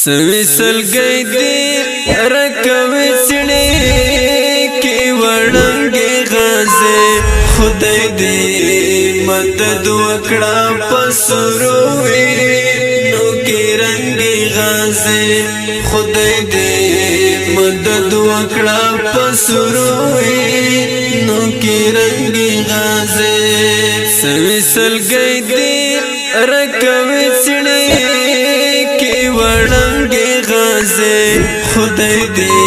سوي سلګي دي رکوي سړي کې وړنګي غازه خدای دې مدد وکړه پسروي نو کې رنګي غازه خدای دې مدد وکړه پسروي نو کې رنګي غازه سوي سلګي دي رکوي سړي وړنګي غازه خدای دې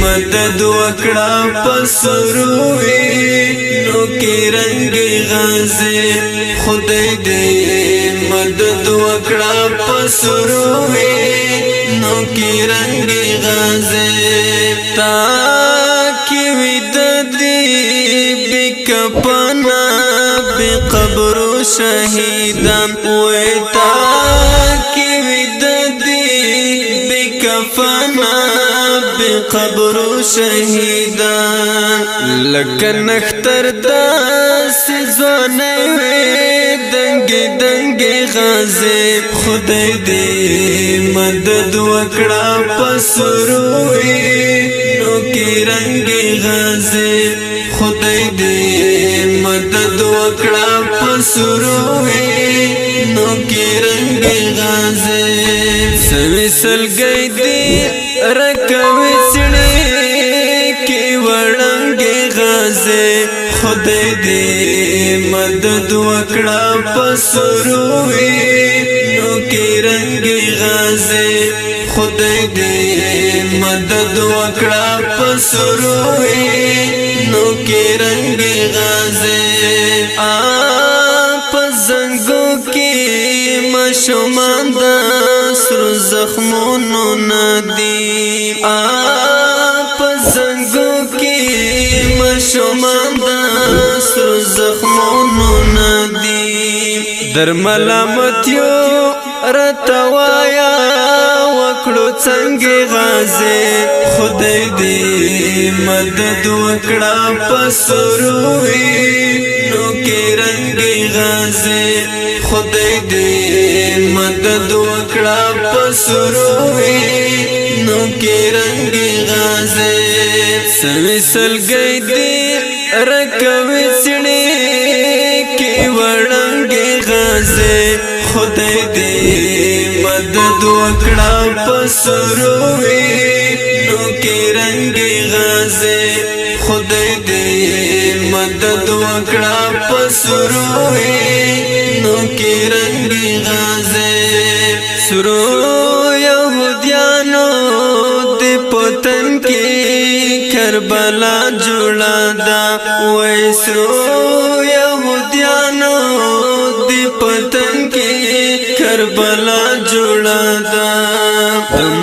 مدد وکړه پسروي نو کې رنګي غازه خدای دې مدد وکړه پسروي نو کې رنګي غازه تا کې ود دې بکپنا بقبر شهیدان وتا فنا بقبر شهیدان لکه نختر داس زونه دنګي دنګي غازه خدای دې مدد وکړه پسروي نو کې رنګي غازه خدای دې مدد وکړه پسروي نو کې رنګي غازه سوي سلګي دي رکوي سړي کې وړنګي غازه خدای دې مدد وکړه پسروي نو کې رنګي غازه خدای دې مدد وکړه پسروي نو کې رنګي غازه آپ زنګو کې مشومان دا سر زخمونو ندی آپ زنګو کې مشومان دا سر زخمونو ندی در ملامتیو رتوایا وکړو څنګه غازه خدای دې مدد وکړه پسروي نو کې رنګي غازه خدای دې مدد وکړه پسروي نو کې رنګي غازه سوي سلګي دي رکوي سړي کې وړنګي غازه خدای دې مدد وکړه پسروي نو کې رنګي غازه خدای دې مدد وکړه پسروي نو کې رنګي غازه سرو يهوديانو دې پتن کې کربلا جوړا دا وای سرو يهوديانو دې پتن کې کربلا جوړا دا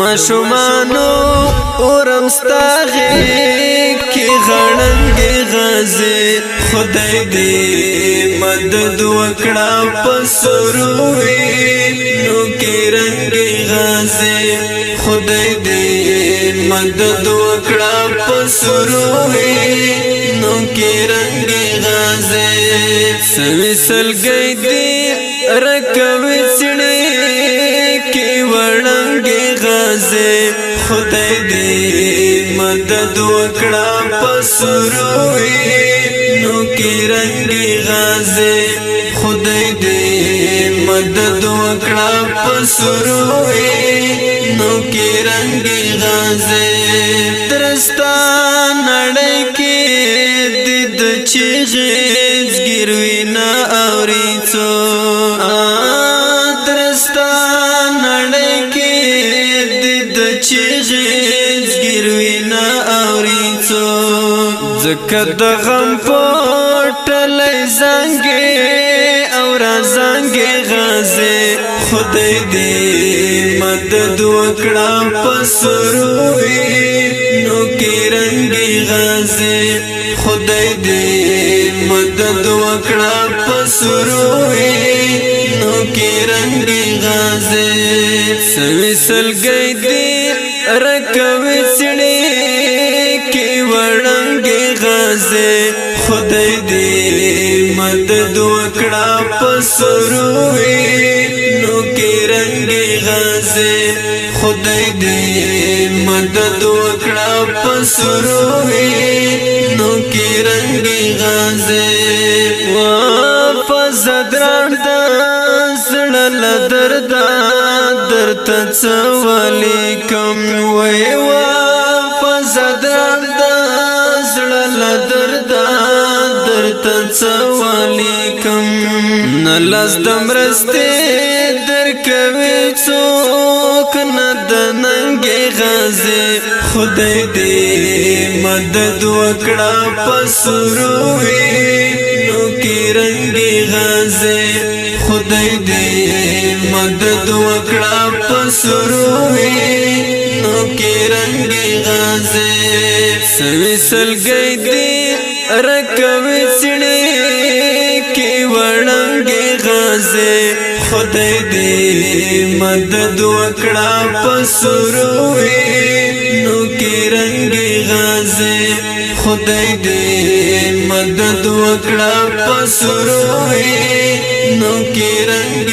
مشمانو اورمستاغه کې غړنګي غازه خدای دې مدد وکړه پسروي نو کې رنګي غازه خدای دې مدد وکړه پسروي نو کې رنګي غازه سوي سلګي دې رکوي سړي کې وړنګي غازه خدای دې مدد وکړه پسروي نو کې رنګي غازه خدای دې مدد وکړه پسروي نو کې رنګي غازه درستان نړۍ کې د چیغز ګروي نه اوري څو درستان نړۍ کې د چیغز ګروي نه اوري څو ځکه د غم پټلې زنګي او را زنګي غازه خدای دې مدد وکړه پسروي نو کې رنګي غازه خدای دې مدد وکړه پسروي نو کې رنګي غازه سوي سلګي دي رکوي سړي کې وړنګي غازه خدای دې مدد وکړه پسروي نو کې رنګي غازه خدای دې مدد وکړه پسروي نو کې رنگي غازه وا فزدران د زړه درد درته څولې کم وای وا فزدران د زړه درد درته څولې کم نلاس دمرسته درکوي څوک نه د ننګي غازه خدای دې مدد وکړه پسروي نو کې رنگي غازه خدای دې مدد وکړه پسروي نو کې رنگي غازه سوي سلګي دې رکوي چړې کې وړنګي غازه خدای دې مدد وکړه پسروي نو کې رنگي غازه خدای دې مدد وکړه پسروي نو کې رنگ